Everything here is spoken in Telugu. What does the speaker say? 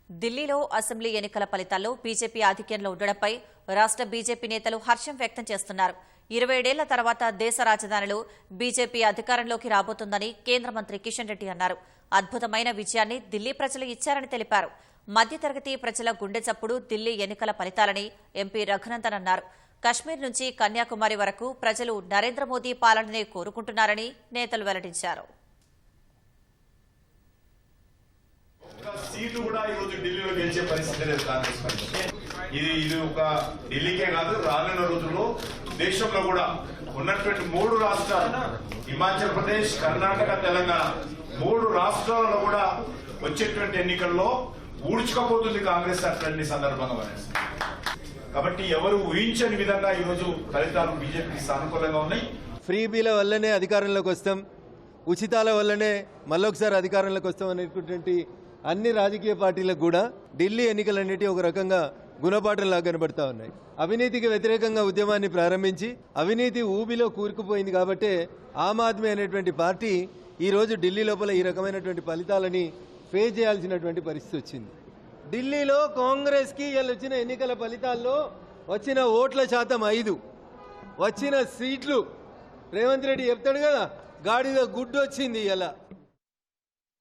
ఢిల్లీలో అసెంబ్లీ ఎన్నికల ఫలితాల్లో బీజేపీ ఆధిక్యంలో ఉండడంపై రాష్ట్ర బీజేపీ నేతలు హర్షం వ్యక్తం చేస్తున్నారు. 27 ఏళ్ల తర్వాత దేశ రాజధానిలో బీజేపీ అధికారంలోకి రాబోతోందని కేంద్ర మంత్రి కిషన్ రెడ్డి అన్నారు. అద్భుతమైన విజయాన్ని ఢిల్లీ ప్రజలు ఇచ్చారని తెలిపారు. మధ్యతరగతి ప్రజల గుండె చప్పుడు ఢిల్లీ ఎన్నికల ఫలితాలని ఎంపీ రఘునందన్ అన్నారు. కశ్మీర్ నుంచి కన్యాకుమారి వరకు ప్రజలు నరేంద్ర మోదీ పాలననే కోరుకుంటున్నారని నేతలు వెల్లడించారు. సీటు కూడా ఈ రోజు ఢిల్లీలో గెలిచే పరిస్థితి లేదు కాంగ్రెస్ పార్టీ. ఇది ఒక ఢిల్లీకే కాదు, రానున్న రోజుల్లో దేశంలో కూడా ఉన్నటువంటి 3 రాష్ట్రాలు హిమాచల్ ప్రదేశ్, కర్ణాటక, తెలంగాణ 3 రాష్ట్రాలలో కూడా వచ్చేటువంటి ఎన్నికల్లో ఊడ్చుకపోతుంది కాంగ్రెస్ అట్లన్ని సందర్భంగా. కాబట్టి ఎవరు ఊహించని విధంగా ఈ రోజు ఫలితాలు బీజేపీకి సానుకూలంగా ఉన్నాయి. ఫ్రీ బీల వల్లనే అధికారంలోకి వస్తాం, ఉచితాల వల్లనే మళ్ళొకసారి అధికారంలోకి వస్తాం అనేటువంటి అన్ని రాజకీయ పార్టీలకు కూడా ఢిల్లీ ఎన్నికలన్నిటి ఒక రకంగా గుణపాఠంలా కనబడతా ఉన్నాయి. అవినీతికి వ్యతిరేకంగా ఉద్యమాన్ని ప్రారంభించి అవినీతి ఊబిలో కూరుకుపోయింది కాబట్టే ఆమ్ ఆద్మీ అనేటువంటి పార్టీ ఈ రోజు ఢిల్లీ లోపల ఈ రకమైనటువంటి ఫలితాలని ఫేస్ చేయాల్సినటువంటి పరిస్థితి వచ్చింది. ఢిల్లీలో కాంగ్రెస్ కి ఇలా వచ్చిన ఎన్నికల ఫలితాల్లో వచ్చిన ఓట్ల శాతం 5, వచ్చిన సీట్లు రేవంత్ రెడ్డి చెప్తాడు కదా, గాడిద గుడ్డు వచ్చింది ఇలా.